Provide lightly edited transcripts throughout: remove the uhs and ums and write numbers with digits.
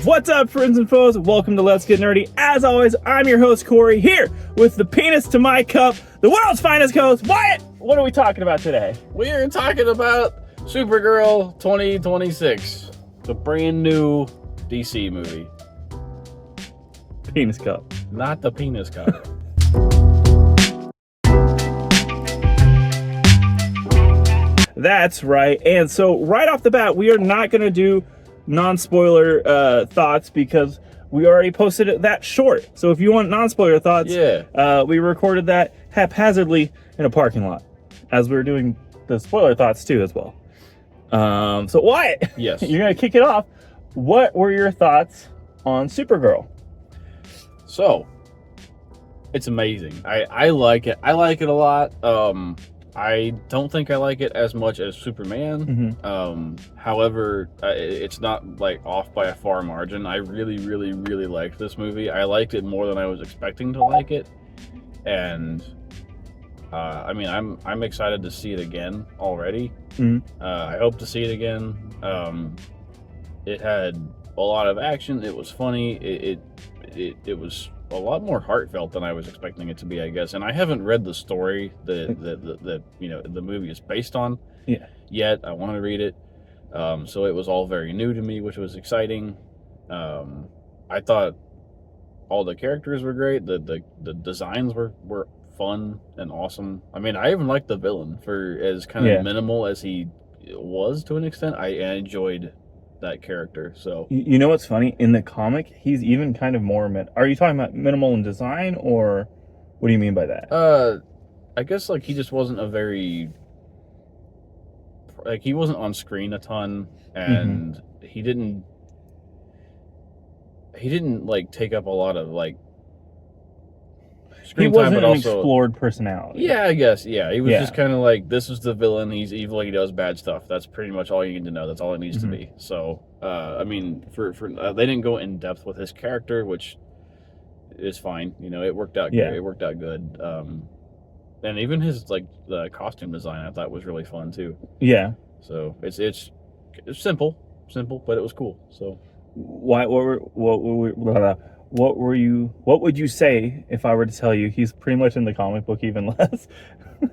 What's up, friends and foes? Welcome to Let's Get Nerdy. As always, I'm your host, Corey, here with the penis to my cup, the world's finest host, Wyatt. What are we talking about today? We are talking about Supergirl 2026, the brand new DC movie. Penis cup. Not the penis cup. That's right. And so right off the bat, we are not going to do non-spoiler thoughts because we already posted that short. So if you want non-spoiler thoughts, we recorded that haphazardly in a parking lot as we were doing the spoiler thoughts too as well. So Wyatt, yes, you're going to kick it off. What were your thoughts on Supergirl? So, it's amazing. I like it. I like it a lot. I don't think I like it as much as Superman. However, it's not like off by a far margin. I really liked this movie. I liked it more than I was expecting to like it, and I mean, I'm excited to see it again already. I hope to see it again. It had a lot of action. It was funny. It was a lot more heartfelt than I was expecting it to be, I guess. And I haven't read the story that you know the movie is based on yet. I want to read it, so it was all very new to me, which was exciting. I thought all the characters were great. The designs were fun and awesome. I mean, I even liked the villain for as kind of minimal as he was to an extent. I enjoyed that character. So you know what's funny, in the comic he's even kind of more are you talking about minimal in design, or what do you mean by that? I guess like he just wasn't he wasn't on screen a ton, and he didn't like take up a lot of like screen he wasn't time, but an also explored personality. Yeah, I guess. Yeah, he was just kind of like, this is the villain. He's evil. He does bad stuff. That's pretty much all you need to know. That's all it needs to be. So, I mean, for they didn't go in depth with his character, which is fine. You know, it worked out. Good. It worked out good. And even his like the costume design, I thought was really fun too. Yeah. So it's simple, but it was cool. So, what would you say if I were to tell you he's pretty much in the comic book, even less?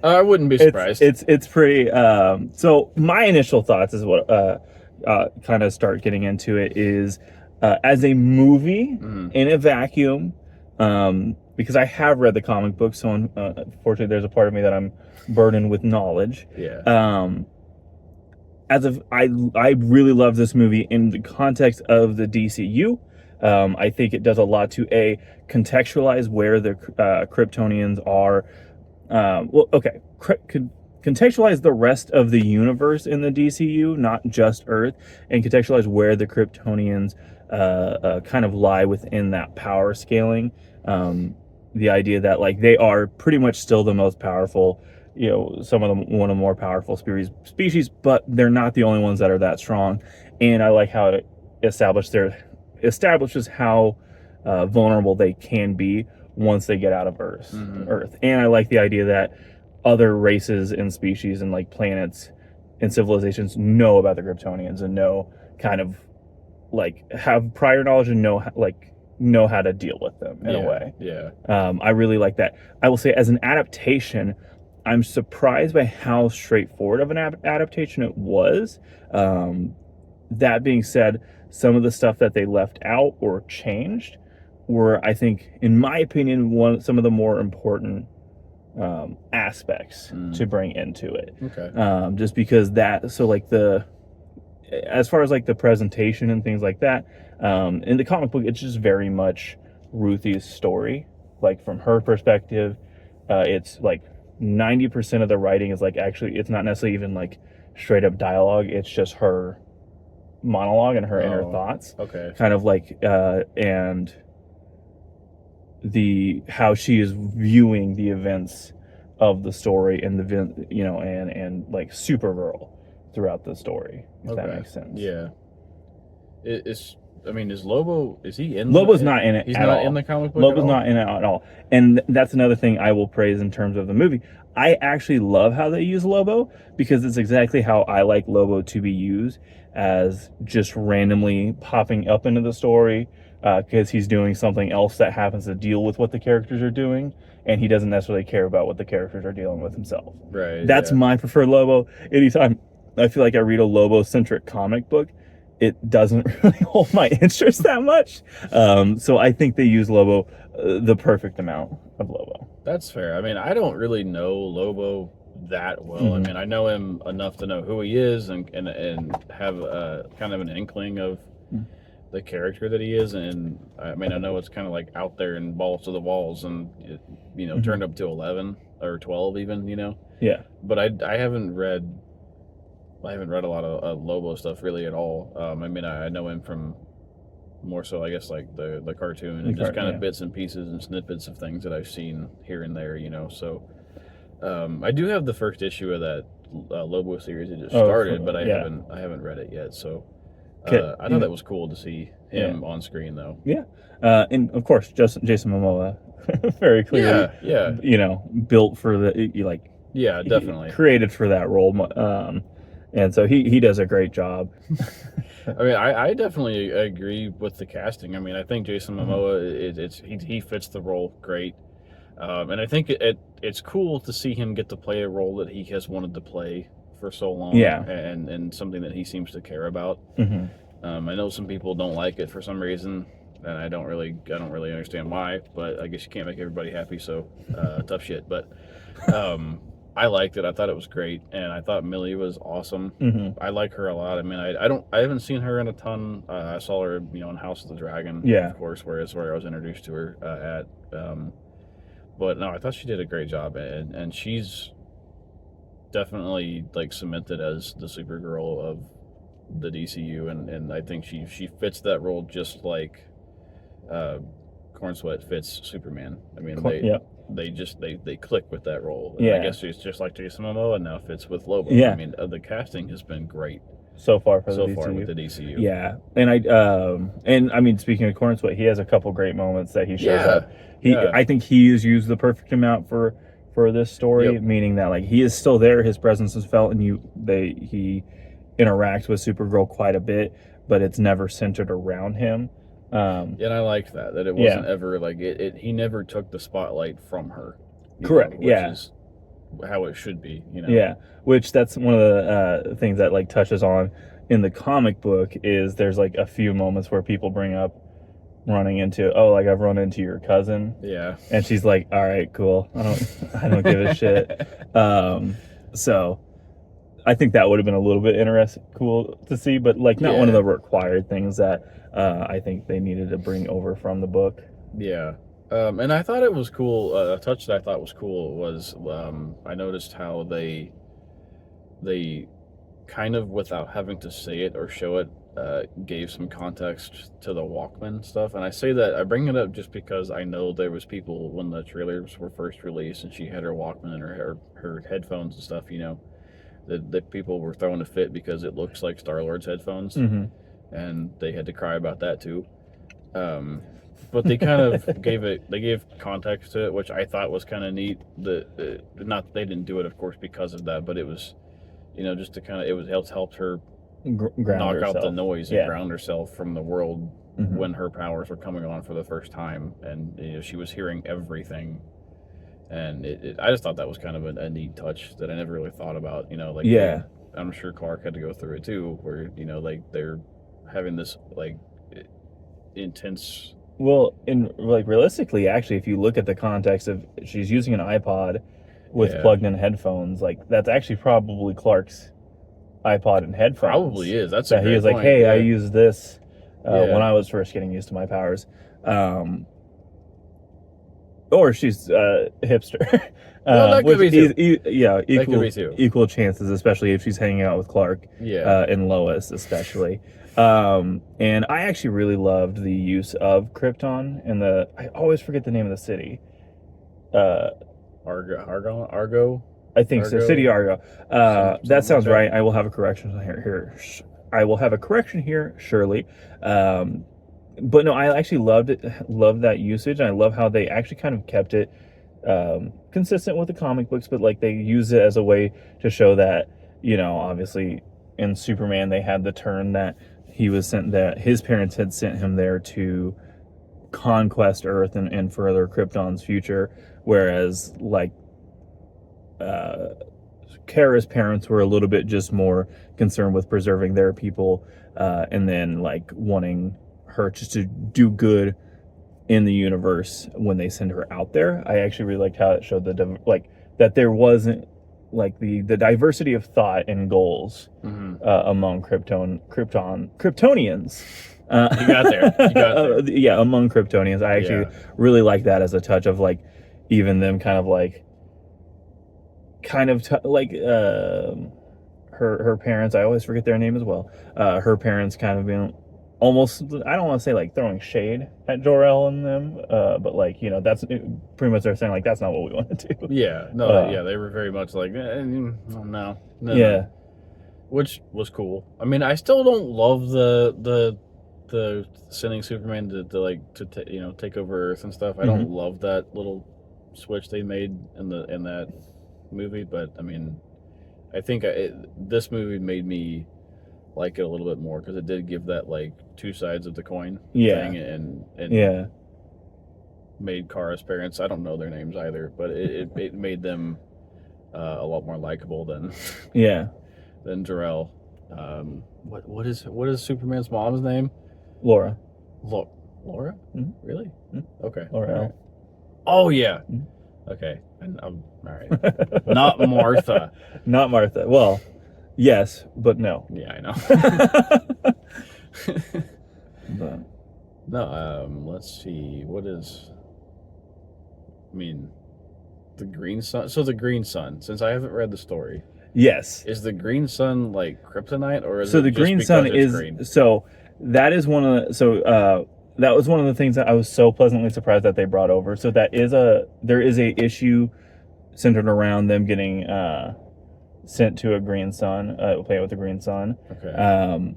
I wouldn't be surprised. It's pretty. So my initial thoughts is what kind of start getting into it is as a movie in a vacuum, because I have read the comic book, so unfortunately there's a part of me that I'm burdened with knowledge. Yeah. I really love this movie in the context of the DCU. I think it does a lot to contextualize where the Kryptonians are. Contextualize the rest of the universe in the DCU, not just Earth, and contextualize where the Kryptonians kind of lie within that power scaling. The idea that like they are pretty much still the most powerful, you know, some of them one of the more powerful species, but they're not the only ones that are that strong. And I like how it establishes how vulnerable they can be once they get out of Earth. And I like the idea that other races and species and like planets and civilizations know about the Kryptonians and know kind of like have prior knowledge and know how to deal with them in a way. I really like that. I will say, as an adaptation, I'm surprised by how straightforward of an adaptation it was. That being said, some of the stuff that they left out or changed were, I think, in my opinion, some of the more important aspects to bring into it. Okay. Just because as far as like the presentation and things like that, in the comic book, it's just very much Ruthie's story. Like from her perspective, it's like 90% of the writing is like, actually, it's not necessarily even like straight up dialogue. It's just her monologue and her inner thoughts. Okay. Kind of like and how she is viewing the events of the story and and like Supergirl throughout the story, if that makes sense. Yeah. It's I mean, is Lobo? Is he in? Lobo's not in it. He's at not all. in the comic book. Lobo's not in it at all, and that's another thing I will praise in terms of the movie. I actually love how they use Lobo because it's exactly how I like Lobo to be used, as just randomly popping up into the story because he's doing something else that happens to deal with what the characters are doing, and he doesn't necessarily care about what the characters are dealing with himself. Right. That's my preferred Lobo. Anytime I feel like I read a Lobo-centric comic book, it doesn't really hold my interest that much. So I think they use Lobo the perfect amount of Lobo. That's fair. I mean, I don't really know Lobo that well. Mm-hmm. I mean, I know him enough to know who he is and have kind of an inkling of the character that he is. And I mean, I know it's kind of like out there and balls to the walls and, turned up to 11 or 12 even, Yeah. But I haven't read a lot of Lobo stuff really at all. I mean, I know him from more so, I guess, like the cartoon and just kind of bits and pieces and snippets of things that I've seen here and there, So I do have the first issue of that Lobo series that just started, but I haven't read it yet. So I thought that was cool to see him on screen, though. Yeah, and of course, Jason Momoa, very clearly, built for the Yeah, definitely created for that role. And so he does a great job. I mean, I definitely agree with the casting. I mean, I think Jason Momoa, he fits the role great. And I think it's cool to see him get to play a role that he has wanted to play for so long. Yeah. And something that he seems to care about. Mm-hmm. I know some people don't like it for some reason, and I don't really understand why, but I guess you can't make everybody happy, so tough shit. But I liked it. I thought it was great, and I thought Millie was awesome. Mm-hmm. I like her a lot. I mean, I haven't seen her in a ton. I saw her, in House of the Dragon, yeah, of course, where I was introduced to her at. But no, I thought she did a great job, and she's definitely like cemented as the Supergirl of the DCU, and I think she fits that role just like Cornsweat fits Superman. I mean, they click with that role. And I guess she's just like Jason Momoa and now fits with Lobo. Yeah. I mean, the casting has been great so far with the DCU. Yeah, and I mean, speaking of Cornsweat, he has a couple great moments that he shows up. I think he is used the perfect amount for this story, meaning that like he is still there, his presence is felt, and he interacts with Supergirl quite a bit, but it's never centered around him. And I liked that it wasn't ever like he never took the spotlight from her. Correct. Which is how it should be. Yeah, which that's one of the things that like touches on in the comic book is there's like a few moments where people bring up running into I've run into your cousin. Yeah. And she's like, all right, cool. I don't give a shit. So I think that would have been a little bit cool to see, but like not one of the required things that I think they needed to bring over from the book. Yeah. And I thought it was cool. A touch that I thought was cool was I noticed how they kind of, without having to say it or show it, gave some context to the Walkman stuff. And I bring it up just because I know there was people when the trailers were first released and she had her Walkman and her headphones and stuff, that people were throwing a fit because it looks like Star-Lord's headphones. Mm-hmm. And they had to cry about that too. But they kind of gave context to it, which I thought was kind of neat. Not they didn't do it, of course, because of that, but it was, just to kind of, helped her knock out the noise and ground herself from the world when her powers were coming on for the first time, and she was hearing everything. And I just thought that was kind of a neat touch that I never really thought about. I'm sure Clark had to go through it too, where they're having this intense. Well, realistically, actually, if you look at the context of she's using an iPod with plugged-in headphones, that's actually probably Clark's iPod and headphones. Probably is. That's he was like, hey, I used this when I was first getting used to my powers. Or she's hipster. That could be too. Equal chances, especially if she's hanging out with Clark and Lois, especially. And I actually really loved the use of Krypton and I always forget the name of the city. Argo? I think so. City Argo. That sounds right. I will have a correction here I will have a correction here, surely. But no, I actually loved that usage, and I love how they actually kind of kept it consistent with the comic books, but like they use it as a way to show that, obviously in Superman they had the turn that he was sent, that his parents had sent him there to conquest Earth and further Krypton's future, whereas like Kara's parents were a little bit just more concerned with preserving their people, and then like wanting her just to do good in the universe when they send her out there. I actually really liked how it showed that there wasn't like the diversity of thought and goals among Kryptonians. You got there. Yeah, among Kryptonians. I actually really like that as a touch of like even them kind of her parents. I always forget their name as well. Her parents kind of being almost, I don't want to say like throwing shade at Jor-El and them, but like, that's pretty much they're saying like that's not what we want to do. Yeah, no, they were very much like, no. Yeah, which was cool. I mean, I still don't love the sending Superman to take over Earth and stuff. I don't love that little switch they made in that movie, but I mean, I think this movie made me like it a little bit more because it did give that like two sides of the coin thing, and made Kara's parents, I don't know their names either, but it made them a lot more likable than than Jor-El. What is Superman's mom's name? Laura. Laura? Mm-hmm. Really? Mm-hmm. Okay. Laura. Right. Oh yeah. Mm-hmm. Okay. And I'm all right. Not Martha. Not Martha. Well, yes, but no. Yeah, I know. But. No, let's see. What is... I mean, the Green Sun... So the Green Sun, since I haven't read the story... Yes. Is the Green Sun like kryptonite, or is so it the just Green Sun is green? So that is one of the, that was one of the things that I was so pleasantly surprised that they brought over. So there is a issue centered around them getting sent to a Green Sun, play with the Green Sun. Okay.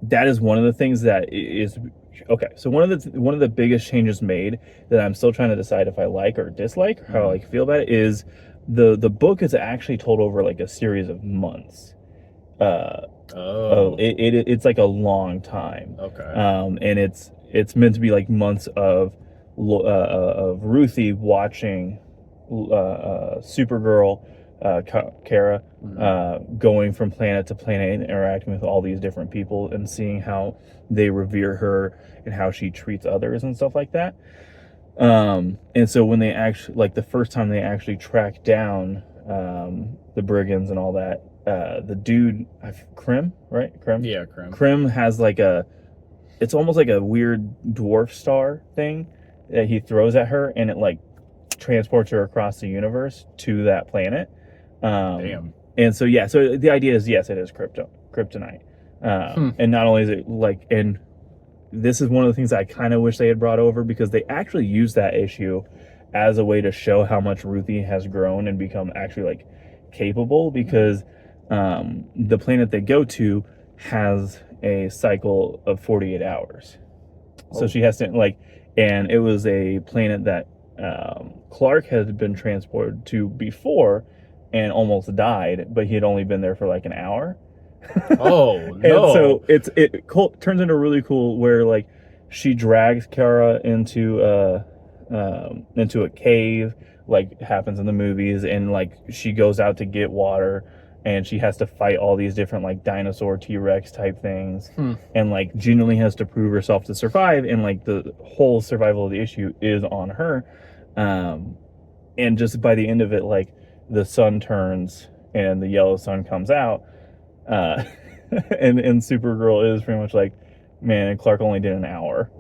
That is one of the things that is okay. So one of the biggest changes made that I'm still trying to decide if I like or dislike, or how I feel about it, is the book is actually told over like a series of months. It's like a long time. Okay. And it's meant to be like months of Ruthie watching Supergirl, Kara, going from planet to planet and interacting with all these different people and seeing how they revere her and how she treats others and stuff like that. And so when they actually, like the first time they actually track down the brigands and all that, the dude, Krim, right? Krim? Yeah, Krim. Krim has like it's almost like a weird dwarf star thing that he throws at her, and it like transports her across the universe to that planet. Damn. And so, so the idea is, yes, it is kryptonite. And not only is it like, and this is one of the things I kind of wish they had brought over, because they actually use that issue as a way to show how much Ruthie has grown and become actually like capable, because the planet they go to has a cycle of 48 hours. So she has to and it was a planet that Clark had been transported to before and almost died, but he had only been there for like an hour. Oh no! And so it turns into really cool, where like she drags Kara into a cave, like happens in the movies, and like she goes out to get water, and she has to fight all these different like dinosaur T-Rex type things, and like genuinely has to prove herself to survive, and like the whole survival of the issue is on her. And just by the end of it, like the sun turns and the yellow sun comes out. And Supergirl is pretty much like, man, and Clark only did an hour.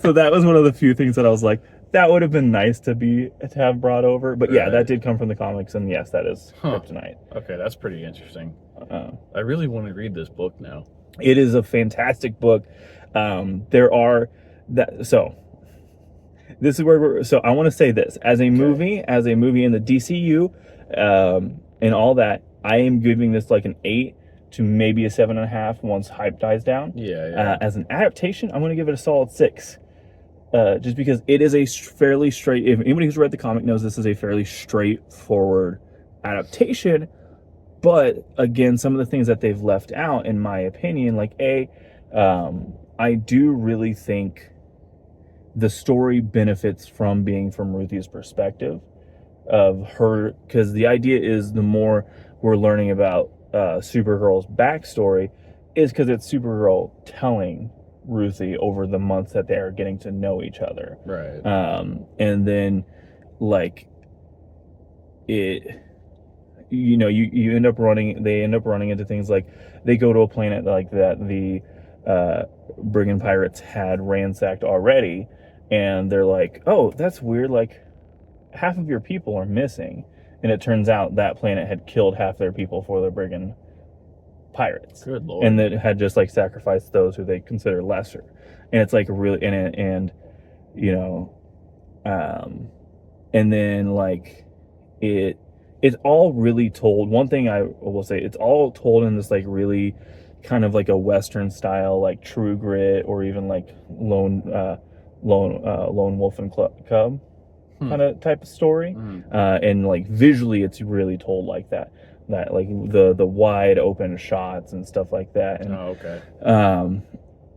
So that was one of the few things that I was like, that would have been nice to have brought over. But yeah, that did come from the comics, and yes, that is kryptonite. Okay, that's pretty interesting. I really want to read this book now. It is a fantastic book. This is where I want to say this as a movie in the DCU, and all that. I am giving this like an 8 to maybe a 7.5 once hype dies down. Yeah. As an adaptation, I'm going to give it a solid 6. Just because it is a fairly straight... If anybody who's read the comic knows this is a fairly straightforward adaptation. But, again, some of the things that they've left out, in my opinion, like, I do really think the story benefits from being from Ruthie's perspective of her, because the idea is the more we're learning about Supergirl's backstory is because it's Supergirl telling Ruthie over the months that they are getting to know each other. Right. And then, like, it... You know, you end up running. They end up running into things like they go to a planet like that the brigand pirates had ransacked already, and they're like, "Oh, that's weird. Like, half of your people are missing," and it turns out that planet had killed half their people for the brigand pirates. Good Lord. And that had just like sacrificed those who they consider lesser, and it's like really and you know, and then like it's all really told. One thing I will say, it's all told in this like really kind of like a Western style, like True Grit, or even like Lone Wolf and Cub kind of type of story. And like visually, it's really told like that. That like the wide open shots and stuff like that. And, okay.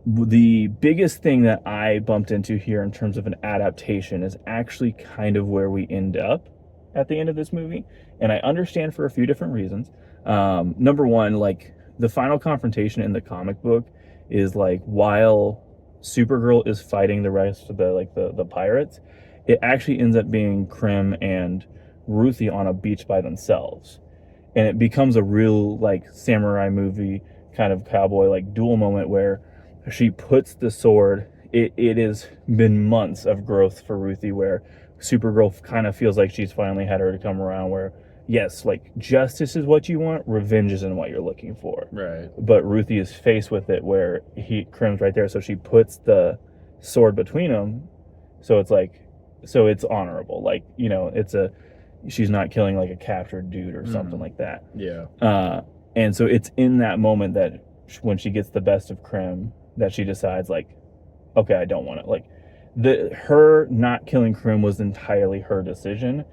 The biggest thing that I bumped into here in terms of an adaptation is actually kind of where we end up at the end of this movie, and I understand for a few different reasons. Number one, like the final confrontation in the comic book is like while Supergirl is fighting the rest of the pirates, it actually ends up being Krim and Ruthie on a beach by themselves, and it becomes a real like samurai movie kind of cowboy like duel moment where she puts the sword. It has been months of growth for Ruthie where Supergirl kind of feels like she's finally had her to come around where, yes, like justice is what you want, revenge isn't what you're looking for. Right. But Ruthie is faced with it where Krim's right there, so she puts the sword between them, so it's like, so it's honorable. Like, you know, she's not killing like a captured dude or something like that. Yeah. And so it's in that moment that when she gets the best of Krim that she decides like, okay, I don't want it. Like, her not killing Krim was entirely her decision,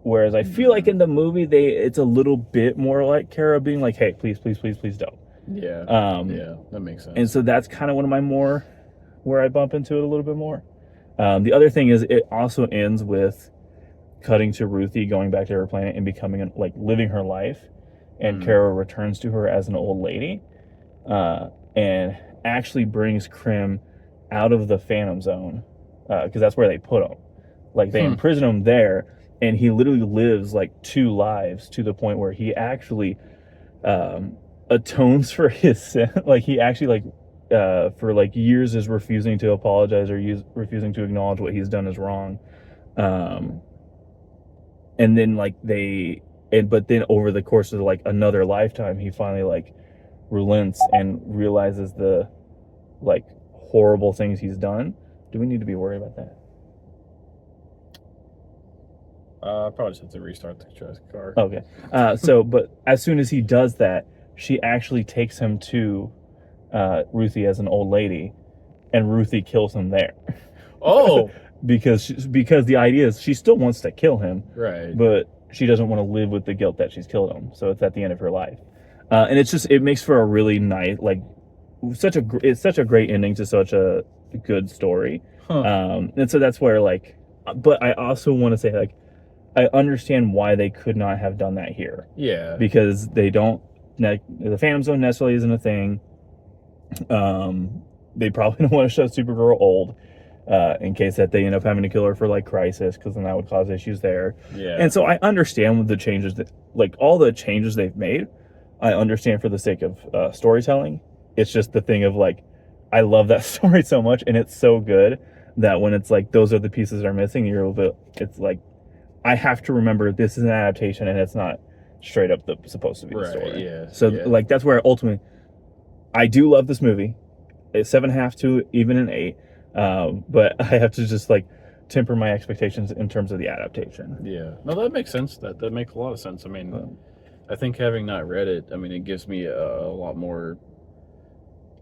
whereas I feel like in the movie it's a little bit more like Kara being like, hey, please don't. Yeah. Yeah, that makes sense. And so that's kind of one of my more where I bump into it a little bit more. The other thing is it also ends with cutting to Ruthie going back to her planet and becoming like living her life, and Kara returns to her as an old lady, and actually brings Krim out of the Phantom Zone, because that's where they put him. Like they imprison him there, and he literally lives like 2 lives to the point where he actually atones for his sin. Like he actually for like years is refusing to apologize or refusing to acknowledge what he's done is wrong. And then like but then over the course of like another lifetime, he finally like relents and realizes the like horrible things he's done. Do we need to be worried about that? Probably just have to restart the car. Okay. But as soon as he does that, she actually takes him to Ruthie as an old lady, and Ruthie kills him there. Oh! because the idea is she still wants to kill him, right? But she doesn't want to live with the guilt that she's killed him. So it's at the end of her life, and it makes for a really nice it's such a great ending to such a good story. And so that's where like, but I also want to say like, I understand why they could not have done that here. Yeah. Because the Phantom Zone necessarily isn't a thing. They probably don't want to show Supergirl old, in case that they end up having to kill her for like Crisis, because then that would cause issues there. Yeah. And so I understand with the changes that, like all the changes they've made, I understand for the sake of storytelling. It's just the thing of like, I love that story so much, and it's so good that when it's like those are the pieces that are missing, it's like I have to remember this is an adaptation and it's not straight up supposed to be the story. Yeah. So like that's where ultimately I do love this movie. It's 7.5 to even an 8, but I have to just like temper my expectations in terms of the adaptation. Yeah, no, that makes sense. That makes a lot of sense. I mean, I think having not read it, I mean, it gives me a lot more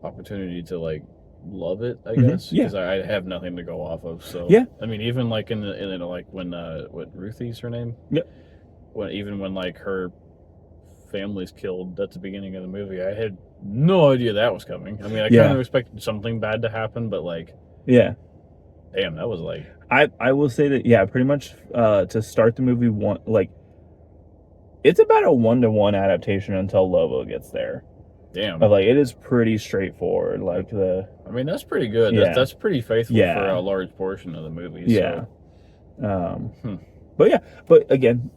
opportunity to like love it, I guess, Yeah. because I have nothing to go off of. So Yeah. I mean, even like in like when what Ruthie's her name? Yep. When like her family's killed at the beginning of the movie, I had no idea that was coming. I mean, I kind of expected something bad to happen, but like, yeah, damn, that was like, I will say that, yeah, pretty much to start the movie, it's about a 1-to-1 adaptation until Lobo gets there. damn. But like, it is pretty straightforward. Like I mean, that's pretty good. Yeah. That's pretty faithful Yeah. for a large portion of the movie. Yeah. So. But again,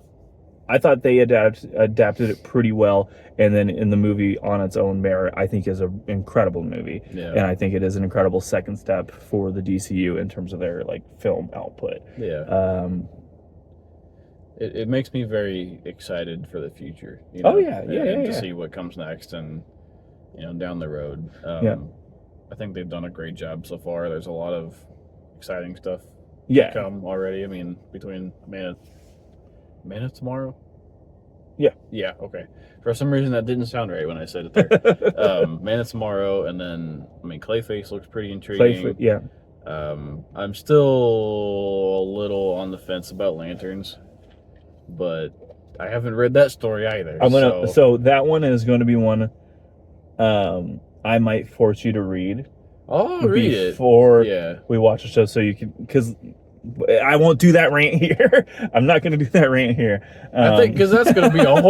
I thought they adapted it pretty well, and then in the movie on its own merit, I think is an incredible movie. Yeah. And I think it is an incredible second step for the DCU in terms of their like film output. Yeah. It makes me very excited for the future. You know? Oh yeah, to see what comes next, and down the road. I think they've done a great job so far. There's a lot of exciting stuff to come already. I mean, between Man of Tomorrow. Yeah. Yeah. Okay. For some reason, that didn't sound right when I said it there. Man of Tomorrow, and then I mean, Clayface looks pretty intriguing. Yeah. I'm still a little on the fence about Lanterns, but I haven't read that story either. So that one is going to be one I might force you to read. Oh, read it before we watch the show, so you can, because I won't do that rant here. I'm not going to do that rant here. I think because that's going to be a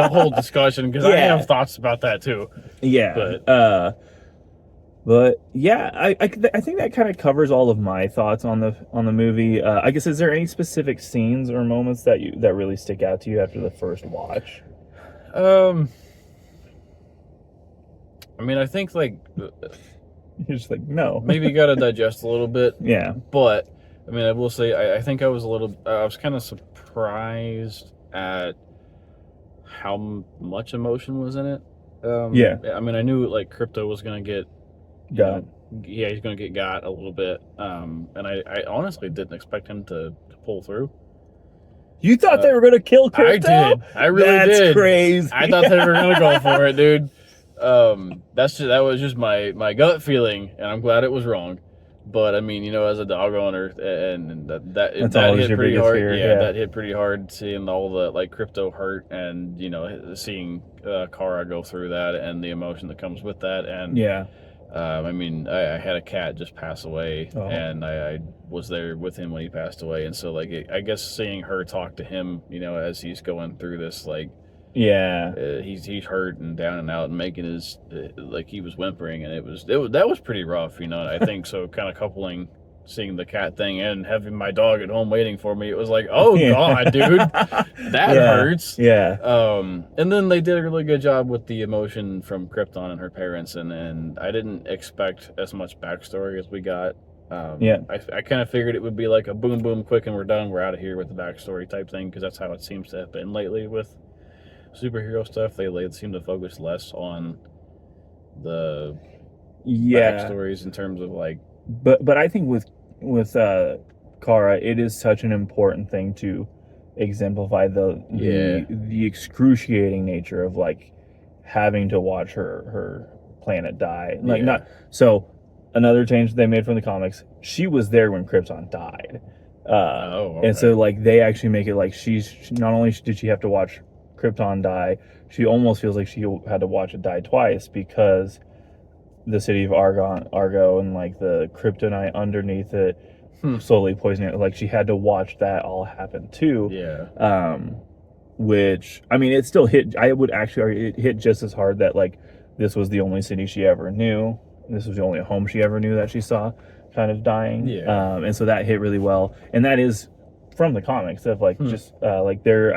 whole discussion, because I have thoughts about that too. Yeah. But yeah, I think that kind of covers all of my thoughts on the movie. I guess, is there any specific scenes or moments that really stick out to you after the first watch? I mean, I think like you're just like, no. Maybe you got to digest a little bit. Yeah. But I mean, I will say, I think I was kind of surprised at how much emotion was in it. I mean, I knew like Crypto was gonna get got. He's gonna get got a little bit. And I honestly didn't expect him to pull through. You thought they were gonna kill Crypto? I did. I really did. That's crazy. I thought they were gonna go for it, dude. That was just my gut feeling, and I'm glad it was wrong. But I mean, as a dog owner, and that hit pretty hard. Fear, that hit pretty hard, seeing all the like Crypto hurt, and seeing Kara go through that, and the emotion that comes with that, and I mean, I had a cat just pass away, and I was there with him when he passed away, and so like I guess seeing her talk to him, as he's going through this, like. He's hurt and down and out and making his like he was whimpering, and that was pretty rough, I think so. Kind of coupling seeing the cat thing and having my dog at home waiting for me, it was like, oh god, dude, that hurts. And then they did a really good job with the emotion from Krypton and her parents, and I didn't expect as much backstory as we got. I kind of figured it would be like a boom boom quick and we're done, we're out of here with the backstory type thing, because that's how it seems to have been lately with superhero stuff. They seem to focus less on the backstories in terms of like. But I think with Kara, it is such an important thing to exemplify the excruciating nature of like having to watch her planet die. Like another change they made from the comics. She was there when Krypton died. And so like they actually make it like she's not only did she have to watch Krypton die, she almost feels like she had to watch it die twice, because the city of Argo and like the kryptonite underneath it slowly poisoning it. Like she had to watch that all happen too. Which I mean, it still hit. I would actually argue it hit just as hard that like this was the only city she ever knew. This was the only home she ever knew that she saw kind of dying. And so that hit really well. And that is from the comics of like just like there.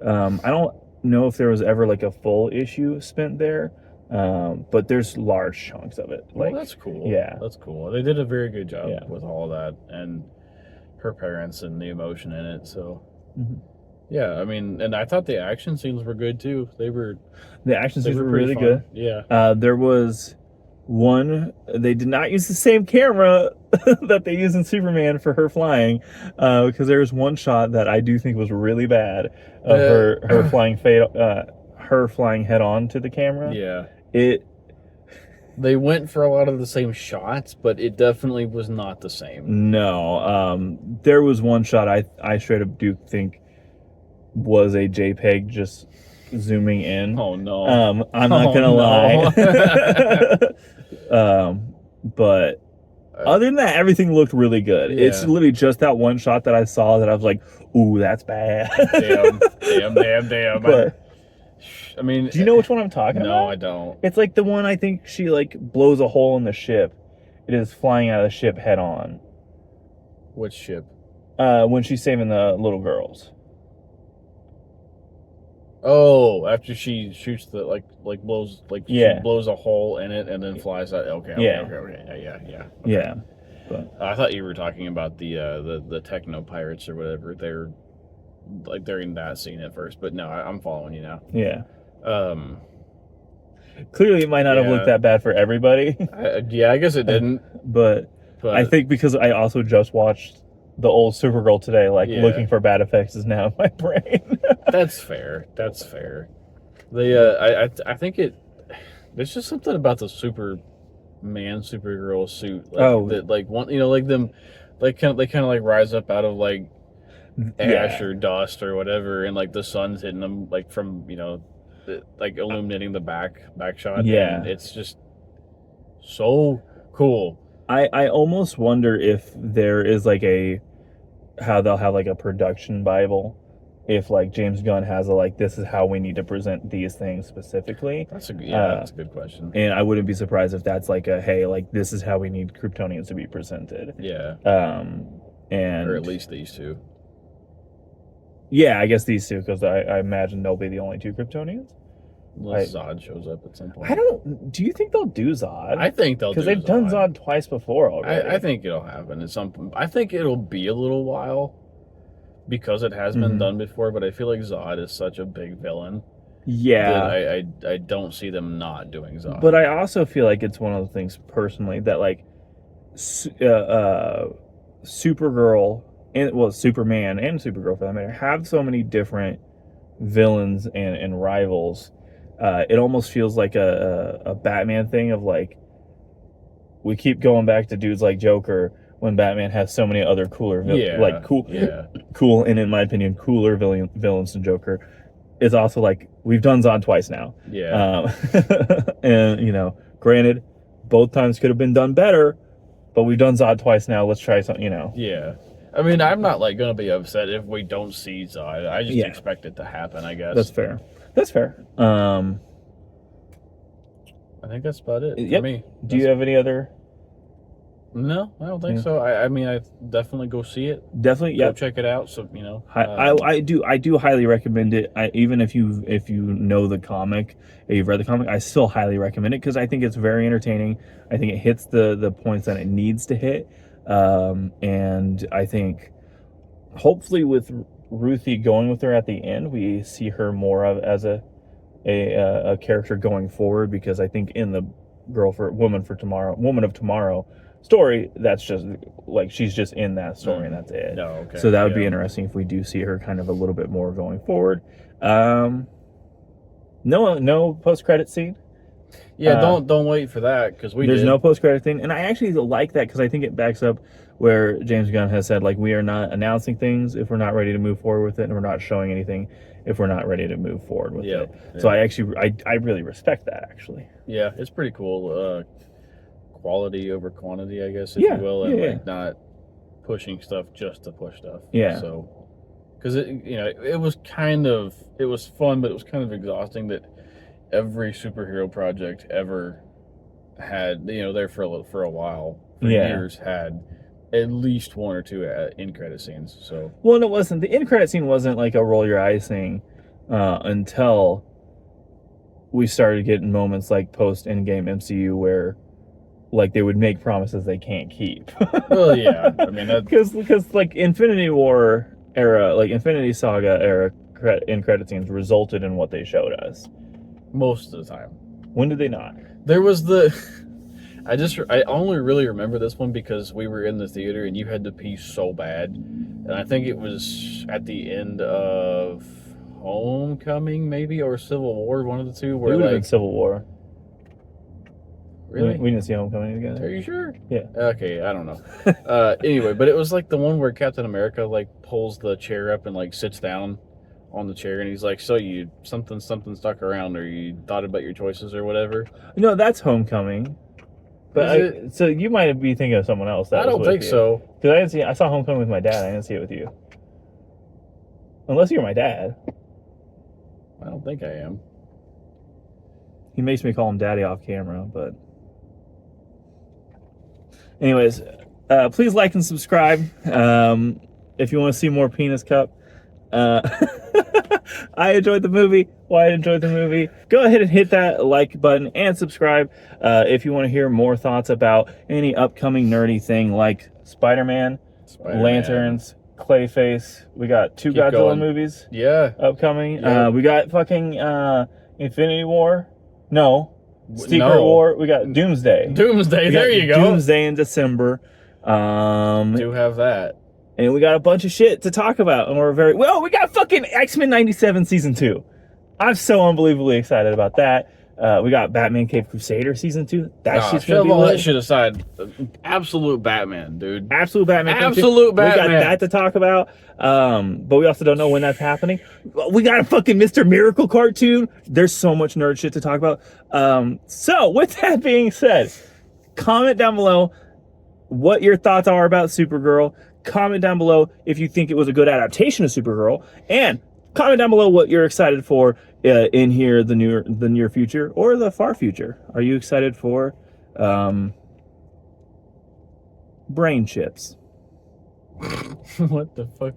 I don't know if there was ever like a full issue spent there, but there's large chunks of it. Like, well, that's cool. Yeah, that's cool. They did a very good job with all that, and her parents and the emotion in it. So, yeah, I mean, and I thought the action scenes were good too. The action scenes were really good. Yeah, there was One, they did not use the same camera that they use in Superman for her flying, because there's one shot that I do think was really bad of her flying her flying head on to the camera. Yeah. They went for a lot of the same shots, but it definitely was not the same. No. There was one shot I straight up do think was a JPEG just zooming in. Oh no. I'm not gonna lie. But other than that, everything looked really good. Yeah. It's literally just that one shot that I saw that I was like, ooh, that's bad. Damn. But I mean, do you know which one I'm talking about? No, I don't. It's like the one I think she like blows a hole in the ship. It is flying out of the ship head on. Which ship? When she's saving the little girls. Oh, after she shoots the blows she blows a hole in it and then flies out. Okay. Yeah. But I thought you were talking about the techno pirates or whatever. They're in that scene at first, but no, I'm following you now. Yeah. Clearly, it might not have looked that bad for everybody. I guess it didn't. But I think because I also just watched the old Supergirl today, looking for bad effects is now in my brain. That's fair. I think there's just something about the Supergirl suit. They kind of rise up out of ash or dust or whatever, and the sun's hitting them from illuminating the back shot. Yeah, and it's just so cool. I almost wonder if there is how they'll have a production Bible, if James Gunn has this is how we need to present these things specifically. That's a good question. And I wouldn't be surprised if that's this is how we need Kryptonians to be presented. Yeah. Or at least these two. Yeah, I guess these two, because I imagine they'll be the only two Kryptonians. Unless Zod shows up at some point. Do you think they'll do Zod? I think they'll do Zod. Because they've done Zod twice before already. I think it'll happen at some point. I think it'll be a little while because it has been done before, but I feel like Zod is such a big villain. Yeah. That I don't see them not doing Zod. But I also feel like it's one of the things personally that Supergirl Superman and Supergirl for that matter have so many different villains and rivals. It almost feels like a Batman thing of we keep going back to dudes like Joker when Batman has so many other cooler cool and in my opinion cooler villains than Joker. Is also we've done Zod twice now. Yeah. And granted, both times could have been done better, but we've done Zod twice now. Let's try something. Yeah. I mean, I'm not gonna be upset if we don't see Zod. I just expect it to happen, I guess. That's fair. I think that's about it for me. Do you have any other? No, I don't think so. I mean, I definitely go see it. Definitely, go check it out. So I do highly recommend it. Even if you know the comic, if you've read the comic, I still highly recommend it because I think it's very entertaining. I think it hits the points that it needs to hit, and I think hopefully with Ruthie going with her at the end, we see her more of as a character going forward, because I think in the Woman of Tomorrow story, that's just she's just in that story and that's it. No, okay. So that would be interesting if we do see her kind of a little bit more going forward. No post-credit scene. Yeah, don't wait for that because there's no post-credit thing, and I actually like that because I think it backs up where James Gunn has said we are not announcing things if we're not ready to move forward with it, and we're not showing anything if we're not ready to move forward with it. Yeah. So I really respect that actually. Yeah, it's pretty cool. Quality over quantity, I guess, if you will, and not pushing stuff just to push stuff. Yeah. So, because it was fun, but it was kind of exhausting that every superhero project ever had, there for a while, for years, had at least one or two end credit scenes. So, well, and it wasn't the end credit scene wasn't a roll your eyes thing until we started getting moments post Endgame MCU where they would make promises they can't keep. Well, yeah, I mean because Infinity War era, Infinity Saga era end credit scenes resulted in what they showed us most of the time. When did they not? There was I only really remember this one because we were in the theater and you had to pee so bad, and I think it was at the end of Homecoming, maybe, or Civil War, one of the two. It Where would have been like, Civil War. really, We didn't see Homecoming are together. you sure? Yeah. Okay, I don't know. Anyway, but it was like the one where Captain America like pulls the chair up and like sits down on the chair, and he's like, "So you something stuck around, or you thought about your choices, or whatever." No, that's Homecoming. But so you might be thinking of someone else. I don't think so. Because I didn't see. I saw Homecoming with my dad. I didn't see it with you. Unless you're my dad. I don't think I am. He makes me call him daddy off camera, but anyways, please like and subscribe if you want to see more Penis Cup. I enjoyed the movie. Wyatt enjoyed the movie. Go ahead and hit that like button and subscribe if you want to hear more thoughts about any upcoming nerdy thing like Spider-Man, Lanterns, Clayface. We got two Godzilla movies. Yeah. Upcoming. Yeah. We got fucking Infinity War. No. Secret War. We got Doomsday. There you go. Doomsday in December. Do have that. And we got a bunch of shit to talk about. And we're we got fucking X-Men 97 Season 2. I'm so unbelievably excited about that. We got Batman Cave Crusader Season 2. That shit's gonna be all lit. that shit aside. Absolute Batman, dude. Absolute Batman. Absolute Batman. We got that to talk about. But we also don't know when that's happening. We got a fucking Mr. Miracle cartoon. There's so much nerd shit to talk about. So with that being said, comment down below what your thoughts are about Supergirl. Comment down below if you think it was a good adaptation of Supergirl, and comment down below what you're excited for in here, the near future or the far future. Are you excited for brain chips? What the fuck?